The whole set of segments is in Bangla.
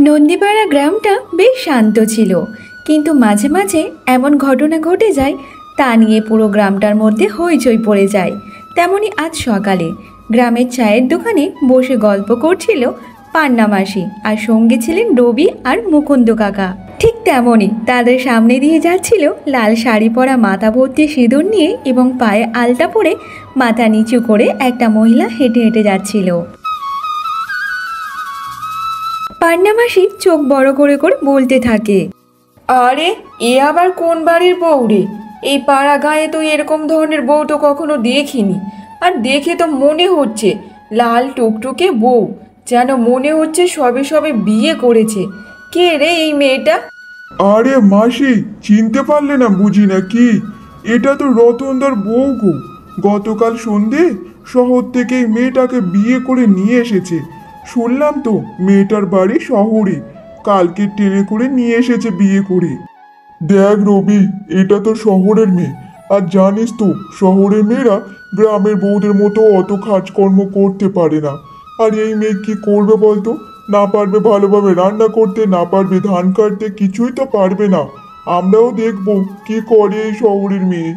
নন্দীপাড়া গ্রামটা বেশ শান্ত ছিল, কিন্তু মাঝে মাঝে এমন ঘটনা ঘটে যায় তা নিয়ে পুরো গ্রামটার মধ্যে হইচই পড়ে যায়। তেমনি আজ সকালে গ্রামের চায়ের দোকানে বসে গল্প করছিল পান্না মাসি, আর সঙ্গে ছিলেন রবি আর মুকুন্দ কাকা। ঠিক তেমনই তাদের সামনে দিয়ে যাচ্ছিল লাল শাড়ি পরা, মাথা ভর্তি সিঁদুর নিয়ে এবং পায়ে আলতা পরে মাথা নিচু করে একটা মহিলা হেঁটে হেঁটে যাচ্ছিল। পান্না মাসি চোখ বড় করে করে বলতে থাকে, আরে এ আবার কোন বাড়ির বউ রে? এই পাড়া গায়ে তো এরকম ধরনের বউ তো কখনো দেখিনি। আর দেখে তো মনে হচ্ছে লাল টুকটুকে বউ, যেন মনে হচ্ছে সবে সবে বিয়ে করেছে। কে রে এই মেয়েটা? আরে মাসি, চিনতে পারলে না বুঝি না কি? এটা তো রতনদার বউ গো। গতকাল সন্ধে শহর থেকে এই মেয়েটাকে বিয়ে করে নিয়ে এসেছে। শুনলাম তো মেয়েটার বাড়ি শহরে, কালকে ট্রেনে করে নিয়ে এসেছে বিয়ে করে। দেখ রবি, এটা তো শহরের মেয়ে, আর জানিস তো শহরের মেয়েরা গ্রামের বউদের মতো অত কাজকর্ম করতে পারে না। আর এই মেয়ে কি করবে বলতো? না পারবে ভালোভাবে রান্না করতে, না পারবে ধান কাটতে, কিছুই তো পারবে না। আমরাও দেখবো কি করে এই শহরের মেয়ে।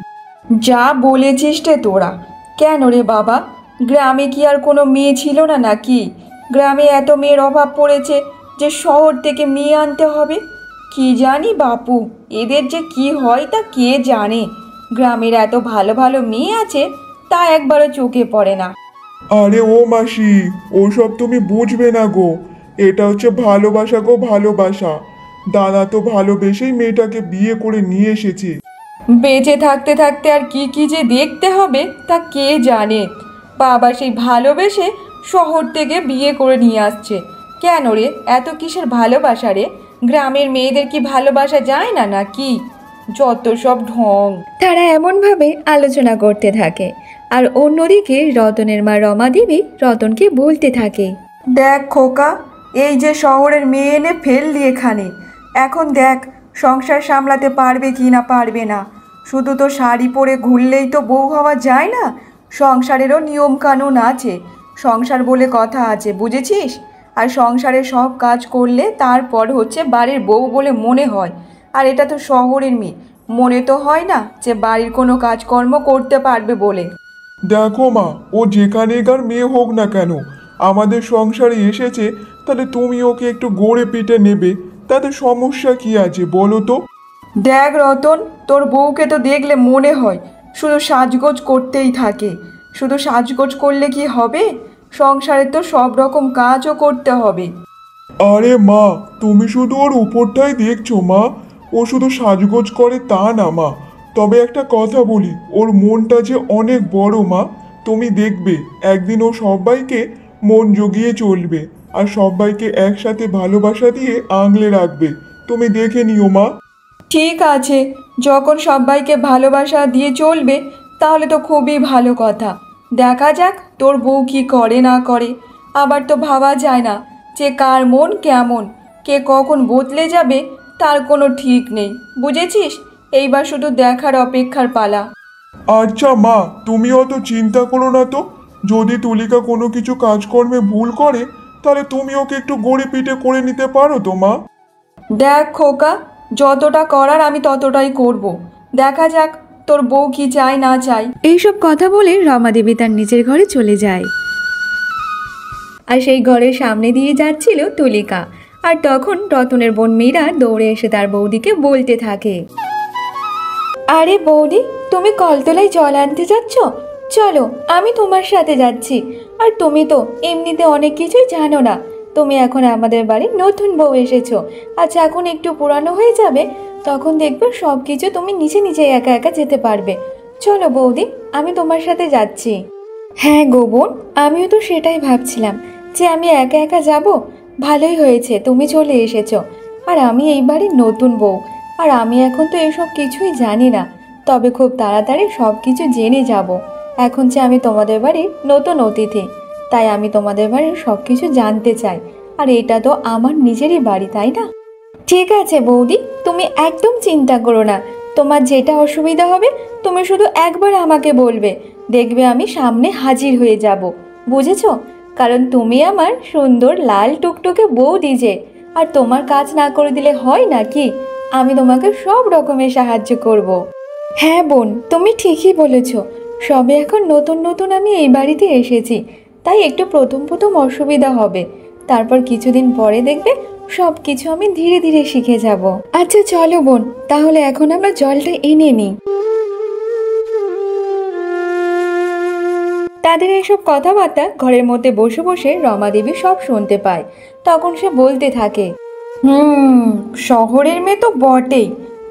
যা বলেছিস রে তোরা। কেন রে বাবা, গ্রামে কি আর কোনো মেয়ে ছিল না নাকি? গ্রামে এত মেয়ের অভাব পড়েছে যে শহর থেকে মেয়ে আনতে হবে? কি জানি বাপু, এদের যে কি হয় তা কে জানে। গ্রামের এত ভালো ভালো মেয়ে আছে, তা একবারও চোখে পড়ে না। আরে ও মাসি, ওসব তুমি বুঝবে না গো। এটা হচ্ছে ভালোবাসা গো, ভালোবাসা। দাদা তো ভালোবেসেই মেয়েটাকে বিয়ে করে নিয়ে এসেছে। বেঁচে থাকতে থাকতে আর কি কি যে দেখতে হবে তা কে জানে। বাবা সেই ভালোবেসে শহর থেকে বিয়ে করে নিয়ে আসছে। কেন রে, এত কিসের ভালোবাসা রে? গ্রামের মেয়েদের কি ভালোবাসা যায় না নাকি? যত সব ঢং। তারা এমনভাবে আলোচনা করতে থাকে। আর অন্যদিকে রতনের মা রমা দেবী রতনকে বলতে থাকে, দেখ খোকা, এই যে শহরের মেয়ে এনে ফেললি এখানে, এখন দেখ সংসার সামলাতে পারবে কি না পারবে না। শুধু তো শাড়ি পরে ঘুরলেই তো বউ হওয়া যায় না। সংসারেরও নিয়ম কানুন আছে, সংসার বলে কথা আছে, বুঝেছিস? আর সংসারে সব কাজ করলে তারপর হচ্ছে বাড়ির বউ বলে মনে হয়। আর এটা তো শহরের মেয়ে, মনে তো হয় না যে বাড়ির কোনো কাজকর্ম করতে পারবে বলে। দেখো মা, ও যেখানেকার মেয়ে হোক না কেন, আমাদের সংসারে এসেছে, তাহলে তুমি ওকে একটু গড়ে পিটে নেবে। তাতে সমস্যা কি আছে বলো তো? দেখ রতন, তোর বউকে তো দেখলে মনে হয় শুধু সাজগোজ করতেই থাকে। শুধু সাজগোজ করলে কি হবে? সংসারে তো সব রকম কাজও করতে হবে। আরে মা, তুমি শুধু ওর উপরটাই দেখছো মা। ও শুধু সাজগোজ করে তা না মা। তবে একটা কথা বলি, ওর মনটা যে অনেক বড় মা। তুমি দেখবে একদিন ও সবাইকে মন জুগিয়ে চলবে, আর সবাইকে একসাথে ভালোবাসা দিয়ে আগলে রাখবে। তুমি দেখে নিও মা। ঠিক আছে, যখন সবাইকে ভালোবাসা দিয়ে চলবে তাহলে তো খুবই ভালো কথা। দেখা যাক তোর বউ কি করে না করে। আবার তো ভাবা যায় না যে কার মন কেমন, কে কখন বদলে যাবে তার কোনো ঠিক নেই, বুঝেছিস? এইবার শুধু দেখার অপেক্ষার পালা। আচ্ছা মা, তুমি অত চিন্তা করো না তো। যদি তুলিকা কোনো কিছু কাজকর্মে ভুল করে, তাহলে তুমি ওকে একটু গড়ে পিটে করে নিতে পারো তো মা। দেখ খোকা, যতটা করার আমি ততটাই করব। দেখা যাক তোর বউ কি চায় না চায়। এইসব কথা বলে রমা দেবী তার নিজের ঘরে চলে যায়। আর সেই ঘরের সামনে দিয়ে যাচ্ছিল তুলিকা। আর তখন রতনের বোন মীরা দৌড়ে এসে তার বৌদিকে বলতে থাকে, আরে বৌদি, তুমি কলতলায় জল আনতে যাচ্ছ? চলো, আমি তোমার সাথে যাচ্ছি। আর তুমি তো এমনিতে অনেক কিছুই জানো না। তুমি এখন আমাদের বাড়ির নতুন বউ এসেছো। আর যখন একটু পুরানো হয়ে যাবে তখন দেখবে সব কিছু তুমি নিজে নিজে একা একা যেতে পারবে। চলো বৌদি, আমি তোমার সাথে যাচ্ছি। হ্যাঁ গো বোন, আমিও তো সেটাই ভাবছিলাম যে আমি একা একা যাব। ভালোই হয়েছে তুমি চলে এসেছো। আর আমি এই বাড়ির নতুন বউ, আর আমি এখন তো এসব কিছুই জানি না। তবে খুব তাড়াতাড়ি সব কিছু জেনে যাব। এখন যে আমি তোমাদের বাড়ির নতুন অতিথি, তাই আমি তোমাদের বাড়ির সব কিছু জানতে চাই। আর এটা তো আমার নিজেরই বাড়ি, তাই না? ঠিক আছে বৌদি, তুমি একদম চিন্তা করো না। তোমার যেটা অসুবিধা হবে তুমি শুধু একবার আমাকে বলবে, দেখবে আমি সামনে হাজির হয়ে যাব। বুঝেছো? কারণ তুমি আমার সুন্দর লাল টুকটুকে বৌদি যে। আর তোমার কাজ না করে দিলে হয় নাকি? আমি তোমাকে সব রকমের সাহায্য করব। হ্যাঁ বোন, তুমি ঠিকই বলেছ। সবে এখন নতুন নতুন আমি এই বাড়িতে এসেছি, তাই একটু প্রথম প্রথম অসুবিধা হবে। তারপর কিছুদিন পরে দেখবে সব কিছু আমি ধীরে ধীরে শিখে যাব। আচ্ছা চলো বোন, তাহলে এখন আমরা জলটা এনে নিই। তাদের এসব কথাবার্তা ঘরের মধ্যে বসে বসে রমা দেবী সব শুনতে পায়। তখন সে বলতে থাকে, শহরের মেয়ে তো বটেই,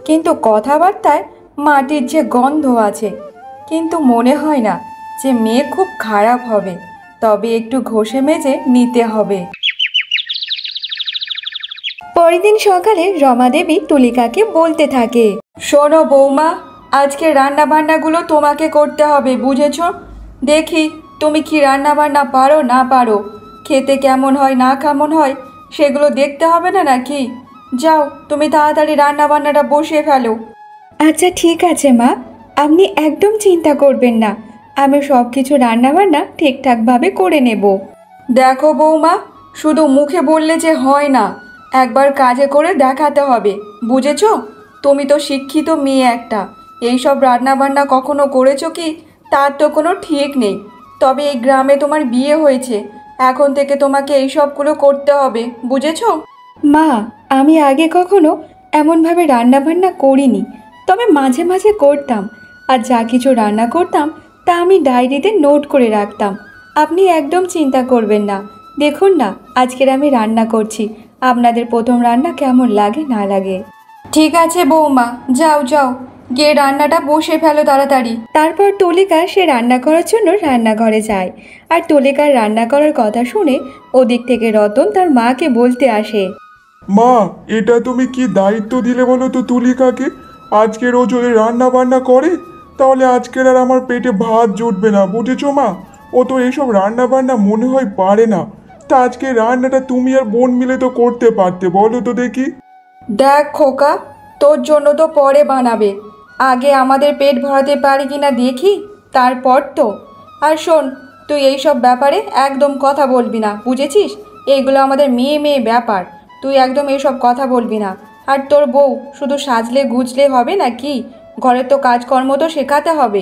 কিন্তু কথাবার্তায় মাটির যে গন্ধ আছে। কিন্তু মনে হয় না যে মেয়ে খুব খারাপ হবে, তবে একটু ঘষে মেজে নিতে হবে। পরের দিন সকালে রমা দেবী তুলিকাকে বলতে থাকে, শোনো বৌমা, আজকে রান্না বান্নাগুলো তোমাকে করতে হবে, বুঝেছ? দেখি তুমি কি রান্না বান্না পারো না পারো। খেতে কেমন হয় না কেমন হয় সেগুলো দেখতে হবে না নাকি? যাও, তুমি তাড়াতাড়ি রান্না বান্নাটা বসিয়ে ফেলো। আচ্ছা ঠিক আছে মা, আপনি একদম চিন্তা করবেন না, আমি সব কিছু রান্নাবান্না ঠিকঠাকভাবে করে নেব। দেখো বৌমা, শুধু মুখে বললে যে হয় না, একবার কাজে করে দেখাতে হবে, বুঝেছো? তুমি তো শিক্ষিত মেয়ে একটা, এইসব রান্নাবান্না কখনো করেছো কি তার তো কোনো ঠিক নেই। তবে এই গ্রামে তোমার বিয়ে হয়েছে, এখন থেকে তোমাকে এইসবগুলো করতে হবে, বুঝেছো? মা, আমি আগে কখনো এমনভাবে রান্নাবান্না করিনি, তবে মাঝে মাঝে করতাম। আর যা কিছু রান্না করতাম তা আমি ডায়েরিতে নোট করে রাখতাম। আপনি একদম চিন্তা করবেন না। দেখুন না, আজকের আমি রান্না করছি, আপনাদের প্রথম রান্না কেমন লাগে না লাগে। ঠিক আছে বৌমা, যাও যাও, গিয়ে রান্নাটা বসে ফেলো তাড়াতাড়ি। তারপর তুলিকা সে রান্না করার জন্য রান্নাঘরে যায়। আর তুলিকার রান্না করার কথা শুনে ওদিক থেকে রতন তার মাকে বলতে আসে, মা, এটা তুমি কি দায়িত্ব দিলে বলো তো তুলিকাকে? আজকে রোজ ওই রান্না বান্না করে, তাহলে আজকের আর আমার পেটে ভাত জুটবে না, বুঝেছো মা? ও তো এইসব রান্না বান্না মনে হয় পারে না। তা আজকে রান্নাটা তুমি আর বোন মিলে তো করতে পারতে, বলো তো দেখি। দেখ খোকা, তোর জন্য তো পরে বানাবে, আগে আমাদের পেট ভরাতে পারি কিনা দেখি, তারপর তো। আর শোন, তুই এইসব ব্যাপারে একদম কথা বলবি না, বুঝেছিস? এইগুলো আমাদের মেয়ে মেয়ে ব্যাপার, তুই একদম এইসব কথা বলবি না। আর তোর বউ শুধু সাজলে গুজলে হবে নাকি? ঘরের তো কাজকর্ম তো শেখাতে হবে।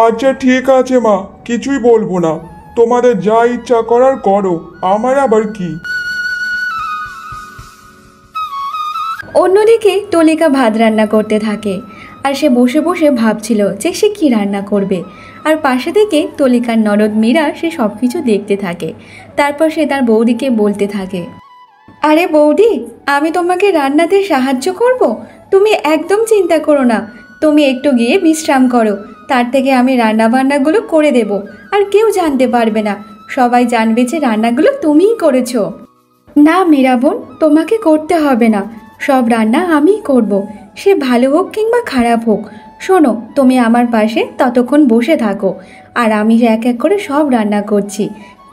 আচ্ছা ঠিক আছে মা, কিছুই বলবো না, তোমাদের যা ইচ্ছা করার করো, আমার আবার কি। অন্যদিকে তুলিকা ভাত রান্না করতে থাকে। আর সে বসে বসে ভাবছিল যে সে কী রান্না করবে। আর পাশে থেকে তুলিকার ননদ মীরা সে সব কিছু দেখতে থাকে। তারপর সে তার বৌদিকে বলতে থাকে, আরে বৌদি, আমি তোমাকে রান্নাতে সাহায্য করব, তুমি একদম চিন্তা করো না। তুমি একটু গিয়ে বিশ্রাম করো, তার থেকে আমি রান্না বান্নাগুলো করে দেব। আর কেউ জানতে পারবে না, সবাই জানবে যে রান্নাগুলো তুমিই করেছো। না মীরা বোন, তোমাকে করতে হবে না, সব রান্না আমিই করব, সে ভালো হোক কিংবা খারাপ হোক। শোনো, তুমি আমার পাশে ততক্ষণ বসে থাকো, আর আমি এক এক করে সব রান্না করছি।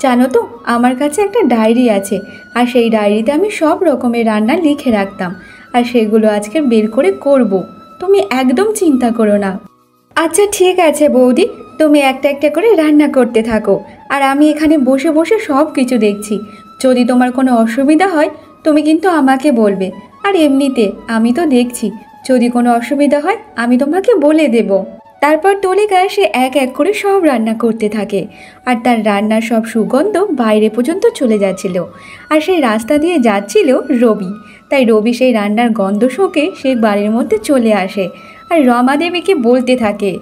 জানো তো, আমার কাছে একটা ডায়েরি আছে, আর সেই ডায়েরিতে আমি সব রকমের রান্না লিখে রাখতাম, আর সেগুলো আজকে বের করে করব। তুমি একদম চিন্তা করো না। আচ্ছা ঠিক আছে বৌদি, তুমি একটা একটা করে রান্না করতে থাকো, আর আমি এখানে বসে বসে সব কিছু দেখছি। যদি তোমার কোনো অসুবিধা হয় তুমি কিন্তু আমাকে বলবে। আর এমনিতে আমি তো দেখছি, যদি কোনো অসুবিধা হয় আমি তোমাকে বলে দেব। তারপর তুলিকা সে এক এক করে সব রান্না করতে থাকে, আর তার রান্নার সব সুগন্ধ বাইরে পর্যন্ত চলে যাচ্ছিল। আর সেই রাস্তা দিয়ে যাচ্ছিল রবি, তাই রবি সেই রান্নার গন্ধ শুঁকে সে বাড়ির মধ্যে চলে আসে, আর রমা দেবীকে বলতে থাকে,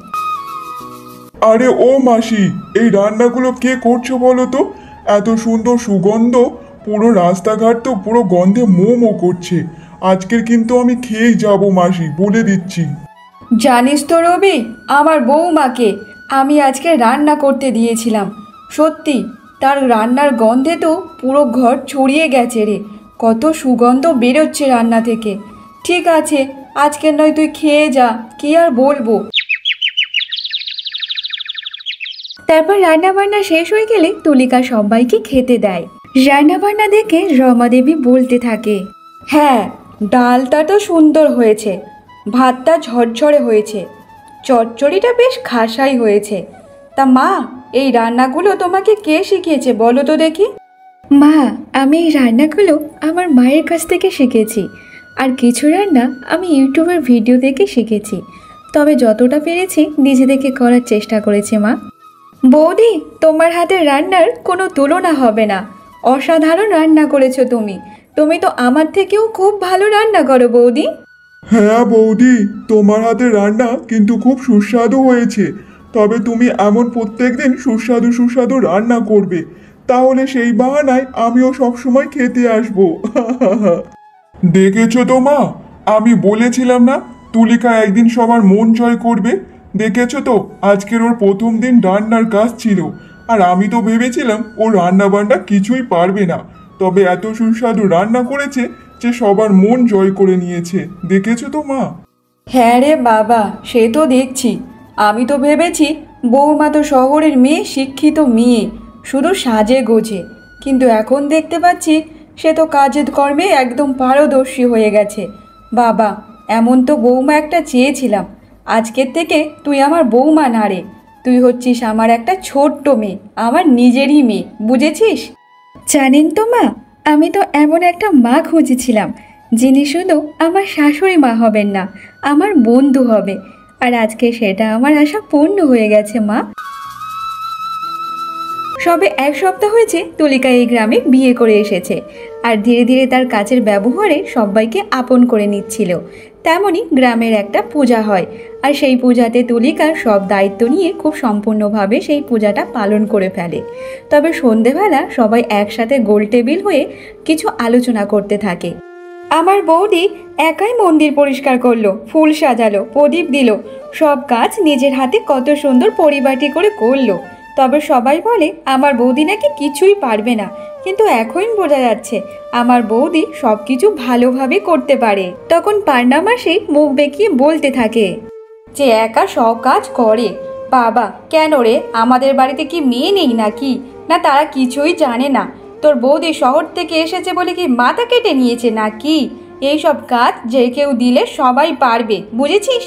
আরে ও মাসি, এই রান্নাগুলো কে করছো বলো তো? এত সুন্দর সুগন্ধ, পুরো রাস্তাঘাট তো পুরো গন্ধে মো করছে। আজকের কিন্তু আমি খেয়েই যাবো মাসি, বলে দিচ্ছি। জানিস তো রবি, আমার বৌমাকে আমি আজকে রান্না করতে দিয়েছিলাম। সত্যি, তার রান্নার গন্ধে তো পুরো ঘর ছড়িয়ে গেছে রে, কত সুগন্ধ বেরোচ্ছে রান্না থেকে। ঠিক আছে, আজকে নয় তুই খেয়ে যা, কি আর বলবো। তারপর রান্নাবান্না শেষ হয়ে গেলে তুলিকা সবাইকে খেতে দেয়। রান্নাবান্না দেখে রমা দেবী বলতে থাকে, হ্যাঁ, ডালটা তো সুন্দর হয়েছে, ভাতটা ঝরঝরে হয়েছে, চচ্চড়িটা বেশ খাসাই হয়েছে। তা মা, এই রান্নাগুলো তোমাকে কে শিখিয়েছে বলো তো দেখি? মা, আমি এই রান্নাগুলো আমার মায়ের কাছ থেকে শিখেছি, আর কিছু রান্না আমি ইউটিউবের ভিডিও দেখে শিখেছি। তবে যতটা পেরেছি নিজে থেকে করার চেষ্টা করেছি মা। বৌদি, তোমার হাতের রান্নার কোনো তুলনা হবে না। অসাধারণ রান্না করেছো তুমি। তুমি তো আমার থেকেও খুব ভালো রান্না করো বৌদি। হ্যাঁ বৌদি, তোমার হাতের রান্না কিন্তু খুব সুস্বাদু হয়েছে। তবে তুমি এমন প্রত্যেকদিন সুস্বাদু সুস্বাদু রান্না করবে, তাহলে সেই বাহানায় আমিও সবসময় খেতে আসবো। দেখেছো তো মা, আমি বলেছিলাম না তুলিকা একদিন সবার মন জয় করবে। দেখেছো তো, আজকের ওর প্রথম দিন রান্নার কাজ ছিল, আর আমি তো ভেবেছিলাম ও রান্না বান্না কিছুই পারবে না। তবে এত সুস্বাদু রান্না করেছে যে সবার মন জয় করে নিয়েছে। দেখেছো তো মা? হ্যাঁ রে বাবা, সে তো দেখছি। আমি তো ভেবেছি বৌমা তো শহরের মেয়ে, শিক্ষিত মেয়ে, শুধু সাজে গোজে। কিন্তু এখন দেখতে পাচ্ছি সে তো কাজে কর্মে একদম পারদর্শী হয়ে গেছে। বাবা, এমন তো বৌমা একটা চেয়েছিলাম। আজকের থেকে তুই আমার বৌমা না রে, তুই হচ্ছিস আমার একটা ছোট্ট মেয়ে, আমার নিজেরই মেয়ে, বুঝেছিস? জানেন তো মা, আমি তো এমন একটা মা খুঁজেছিলাম যিনি শুধু আমার শাশুড়ি মা হবেন না, আমার বন্ধু হবে। আর আজকে সেটা আমার আশা পূর্ণ হয়ে গেছে মা। সবে এক সপ্তাহ হয়েছে তুলিকা এই গ্রামে বিয়ে করে এসেছে, আর ধীরে ধীরে তার কাজের ব্যবহারে সবাইকে আপন করে নিচ্ছিল। তেমনই গ্রামের একটা পূজা হয়, আর সেই পূজাতে তুলিকা সব দায়িত্ব নিয়ে খুব সম্পূর্ণভাবে সেই পূজাটা পালন করে ফেলে। তবে সন্ধেবেলা সবাই একসাথে গোল টেবিল হয়ে কিছু আলোচনা করতে থাকে। আমার বৌদি একাই মন্দির পরিষ্কার করলো, ফুল সাজালো, প্রদীপ দিল, সব কাজ নিজের হাতে কত সুন্দর পরিপাটি করে করলো। তবে সবাই বলে আমার বৌদি নাকি কিছুই পারবে না, কিন্তু এখন বোঝা যাচ্ছে আমার বৌদি সব কিছু ভালোভাবে করতে পারে। তখন পান্না মাসি মুখ বেঁকিয়ে বলতে থাকে যে একা সব কাজ করে। বাবা, কেন রে, আমাদের বাড়িতে কি মেয়ে নেই নাকি? না তারা কিছুই জানে না? তোর বৌদি শহর থেকে এসেছে বলে কি মাথা কেটে নিয়েছে নাকি? এইসব কাজ যে কেউ দিলে সবাই পারবে, বুঝেছিস?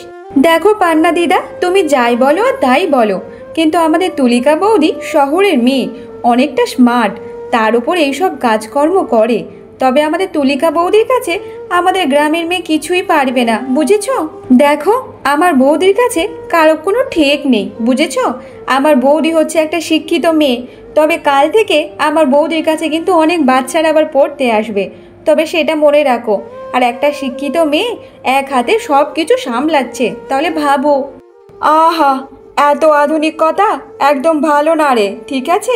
দেখো পান্না দিদা, তুমি যাই বলো আর তাই বলো, কিন্তু আমাদের তুলিকা বৌদি শহরের মেয়ে, অনেকটা স্মার্ট, তার উপর এইসব কাজকর্ম করে। তবে আমাদের তুলিকা বৌদির কাছে আমাদের গ্রামের মেয়ে কিছুই পারবে না, বুঝেছো? দেখো, আমার বৌদির কাছে কারো কোনো ঠেক নেই, বুঝেছো? আমার বৌদি হচ্ছে একটা শিক্ষিত মেয়ে। তবে কাল থেকে আমার বৌদির কাছে কিন্তু অনেক বাচ্চারা আবার পড়তে আসবে, তবে সেটা মনে রাখো। আর একটা শিক্ষিত মেয়ে এক হাতে সব কিছু সামলাচ্ছে, তাহলে ভাবো। আহা, এত আধুনিক কথা একদম ভালো না রে, ঠিক আছে?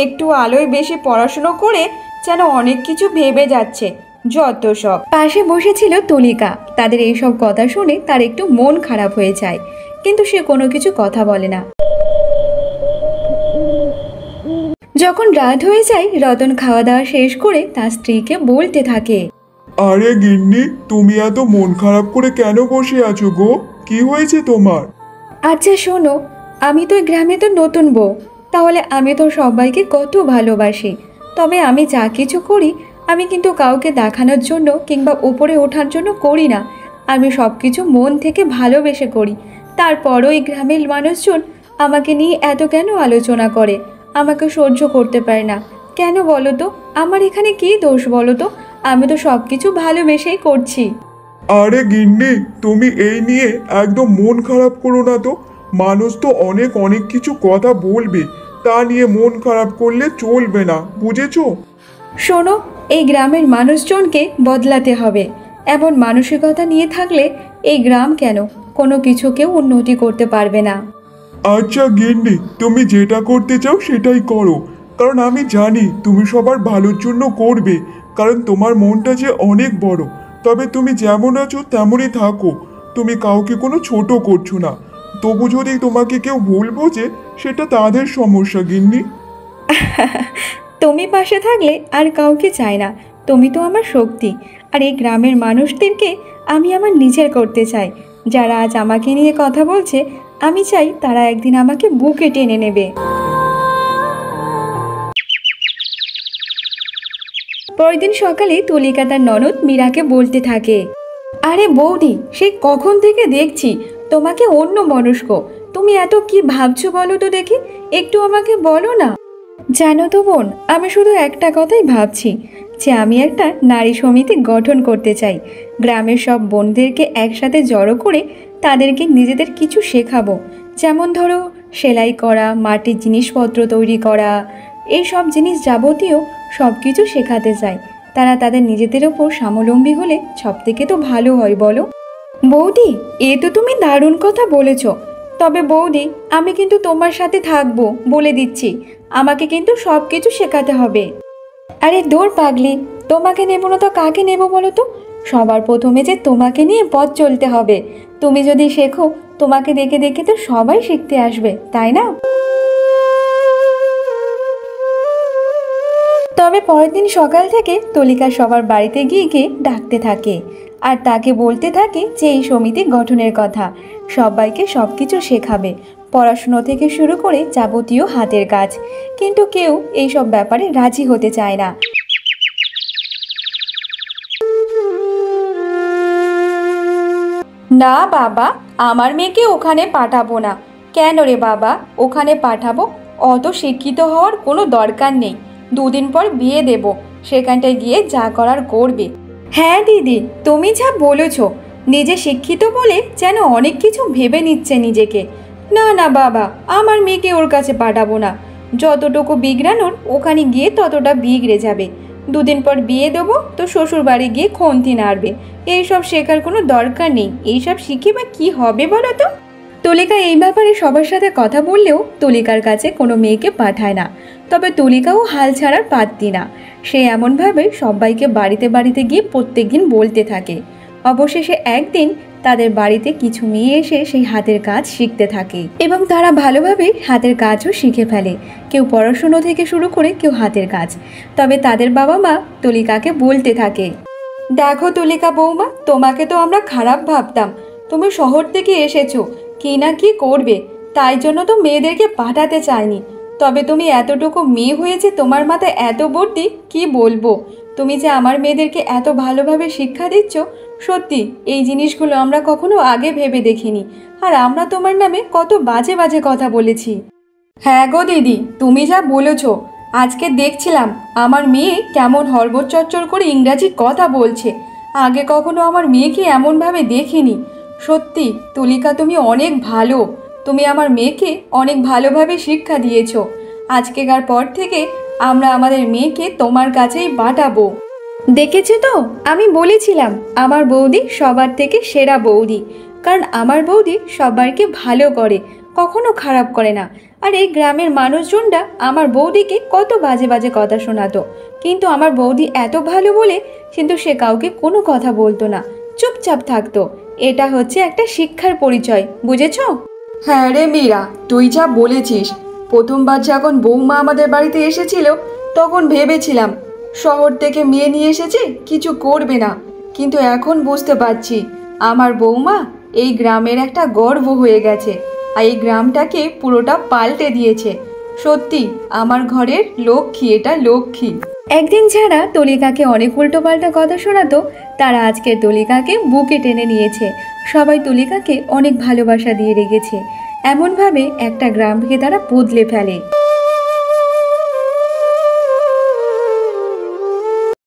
একটু আলোয় বেশি পড়াশুনো করে যেন অনেক কিছু ভেবে যাচ্ছে, যত সব। পাশে বসেছিল তুলিকা। তাদের এইসব কথা শুনে তার একটু মন খারাপ হয়ে যায়, কিন্তু সে কোনো কিছু কথা বলে না। যখন রাত হয়ে যায়, রতন খাওয়া দাওয়া শেষ করে তার স্ত্রীকে বলতে থাকে, আরে গিন্নি, তুমি এত মন খারাপ করে কেন বসে আছো গো? কি হয়েছে তোমার? আচ্ছা শোনো, আমি তো এই গ্রামে তো নতুন বউ, তাহলে আমি তো সবাইকে কত ভালোবাসি। তবে আমি যা কিছু করি আমি কিন্তু কাউকে দেখানোর জন্য কিংবা উপরে ওঠার জন্য করি না। আমি সব কিছু মন থেকে ভালোবেসে করি। তারপরও এই গ্রামের মানুষজন আমাকে নিয়ে এত কেন আলোচনা করে? আমাকে সহ্য করতে পারে না কেন বলো তো? আমার এখানে কী দোষ বলো তো? আমি তো সব কিছু ভালোবেসেই করছি। আরে গিন্নি, তুমি এই নিয়ে একদম মন খারাপ করো না তো। মানুষ তো অনেক অনেক কিছু কথা বলবে, তা নিয়ে মন খারাপ করলে চলবে না, বুঝেছো? শোনো, এই গ্রামের মানুষজনকে বদলাতে হবে। এমন মানসিকতা নিয়ে থাকলে এই গ্রাম কেন কোনো কিছুকেও উন্নতি করতে পারবে না। আচ্ছা গিন্নি, তুমি যেটা করতে চাও সেটাই করো, কারণ আমি জানি তুমি সবার ভালোর জন্য করবে, কারণ তোমার মনটা যে অনেক বড়। তবে তুমি যেমন আছো তেমনই থাকো, তুমি কাউকে কোনো ছোট করছো না। তবু যদি তোমাকে কেউ ভুল বোঝে, সেটা তাদের সমস্যা গিন্নি। তুমি পাশে থাকলে আর কাউকে চাই না। তুমি তো আমার শক্তি। আর এই গ্রামের মানুষদেরকে আমি আমার নিজের করতে চাই। যারা আজ আমাকে নিয়ে কথা বলছে, আমি চাই তারা একদিন আমাকে বুকে টেনে নেবে। পরের দিন সকালে তুলিকা তার ননদ মীরাকে বলতে থাকে, আরে বৌদি, সেই কখন থেকে দেখছি তোমাকে অন্য মনস্ক। তুমি এত কি ভাবছো বলো তো দেখি, একটু আমাকে বলো না। জানো তো বোন, আমি শুধু একটা কথাই ভাবছি যে আমি একটা নারী সমিতি গঠন করতে চাই। গ্রামের সব বোনদেরকে একসাথে জড়ো করে তাদেরকে নিজেদের কিছু শেখাবো। যেমন ধরো সেলাই করা, মাটির জিনিসপত্র তৈরি করা, এই সব জিনিস যাবতীয় সব কিছু শেখাতে চাই। তারা তাদের নিজেদের ওপর স্বাবলম্বী হলে সব থেকে তো ভালো হয়, বলো? বৌদি, এ তো তুমি দারুণ কথা বলেছ। তবে বৌদি, আমি কিন্তু তোমার সাথে থাকবো, বলে দিচ্ছি। আমাকে কিন্তু সব কিছু শেখাতে হবে। আরে দূর পাগলি, তোমাকে নেব না তো কাকে নেব বলো তো? সবার প্রথমে যে তোমাকে নিয়ে পথ চলতে হবে। তুমি যদি শেখো, তোমাকে দেখে দেখে তো সবাই শিখতে আসবে, তাই না? তবে পরের দিন সকাল থেকে তুলিকা সবার বাড়িতে গিয়ে গিয়ে ডাকতে থাকে আর তাকে বলতে থাকে যে এই সমিতি গঠনের কথা, সবাইকে সব কিছু শেখাবে, পড়াশুনো থেকে শুরু করে যাবতীয় হাতের কাজ। কিন্তু কেউ এইসব ব্যাপারে রাজি হতে চায় না। না বাবা, আমার মেয়েকে ওখানে পাঠাবো না। কেন রে বাবা, ওখানে পাঠাবো? অত শিক্ষিত হওয়ার কোনো দরকার নেই। দুদিন পর বিয়ে দেব, সেখানটায় গিয়ে যা করার করবে। হ্যাঁ দিদি, তুমি যা বলেছ, নিজে শিক্ষিত বলে যেন অনেক কিছু ভেবে নিচ্ছে নিজেকে। না না বাবা, আমার মেয়েকে ওর কাছে পাঠাবো না। যতটুকু বিগড়ানোর ওখানে গিয়ে ততটা বিগড়ে যাবে। দুদিন পর বিয়ে দেবো তো শ্বশুর বাড়ি গিয়ে খন্তি নাড়বে। এইসব শেখার কোনো দরকার নেই। এইসব শিখে বা কী হবে বলো তো? তুলিকা এই ব্যাপারে সবার সাথে কথা বললেও তুলিকার কাছে কোনো মেয়েকে পাঠায় না। তবে তুলিকাও হাল ছাড়ার পাত্তি না। সে এমনভাবে সবাইকে বাড়িতে বাড়িতে গিয়ে প্রত্যেকদিন বলতে থাকে। অবশেষে একদিন তাদের বাড়িতে কিছু মেয়ে এসে সেই হাতের কাজ শিখতে থাকে এবং তারা ভালোভাবে হাতের কাজও শিখে ফেলে। কেউ পড়াশুনো থেকে শুরু করে কেউ হাতের কাজ। তবে তাদের বাবা মা তুলিকাকে বলতে থাকে, দেখো তুলিকা বৌমা, তোমাকে তো আমরা খারাপ ভাবতাম। তুমি শহর থেকে এসেছো, কি না কি করবে, তাই জন্য তো মেয়েদেরকে পাঠাতে চাইনি। তবে তুমি এতটুকু মেয়ে হয়েছে, তোমার মাথায় এত বুদ্ধি, কি বলবো। তুমি যে আমার মেয়েদেরকে এত ভালোভাবে শিক্ষা দিচ্ছ, সত্যি এই জিনিসগুলো আমরা কখনো আগে ভেবে দেখিনি। আর আমরা তোমার নামে কত বাজে বাজে কথা বলেছি। হ্যাঁ গো দিদি, তুমি যা বলেছ, আজকে দেখছিলাম আমার মেয়ে কেমন হড়বড় চচ্চড় করে ইংরাজি কথা বলছে। আগে কখনো আমার মেয়েকে এমনভাবে দেখিনি। সত্যি তুলিকা, তুমি অনেক ভালো। তুমি আমার মেয়েকে অনেক ভালোভাবে শিক্ষা দিয়েছো। আজকেকার পর থেকে আমরা আমাদের মেয়েকে তোমার কাছেই পাঠাবো। দেখেছো তো, আমি বলেছিলাম আমার বৌদি সবার থেকে সেরা বৌদি। কারণ আমার বৌদি সবাইকে ভালো করে, কখনো খারাপ করে না। আর এই গ্রামের মানুষজনরা আমার বৌদিকে কত বাজে বাজে কথা শোনাতো, কিন্তু আমার বৌদি এত ভালো বলে কিন্তু সে কাউকে কোনো কথা বলতো না, চুপচাপ থাকতো। এটা হচ্ছে একটা শিক্ষার পরিচয়, বুঝেছো? হ্যাঁ রে মীরা, তুই যা বলেছিস। প্রথমবার যখন বৌমা আমাদের বাড়িতে এসেছিল তখন ভেবেছিলাম শহর থেকে মেয়ে নিয়ে এসেছে, কিছু করবে না। কিন্তু এখন বুঝতে পারছি আমার বৌমা এই গ্রামের একটা গর্ব হয়ে গেছে, আর এই গ্রামটাকে পুরোটা পাল্টে দিয়েছে। সত্যি আমার ঘরের লক্ষ্মী, এটা লক্ষ্মী। একদিন যারা তুলিকাকে অনেক উল্টোপাল্টা কথা শোনাতো, তারা আজকে তুলিকাকে বুকে টেনে নিয়েছে। সবাই তুলিকাকে অনেক ভালোবাসা দিয়ে রেখেছে। এমনভাবে একটা গ্রামকে তারা বদলে ফেলে।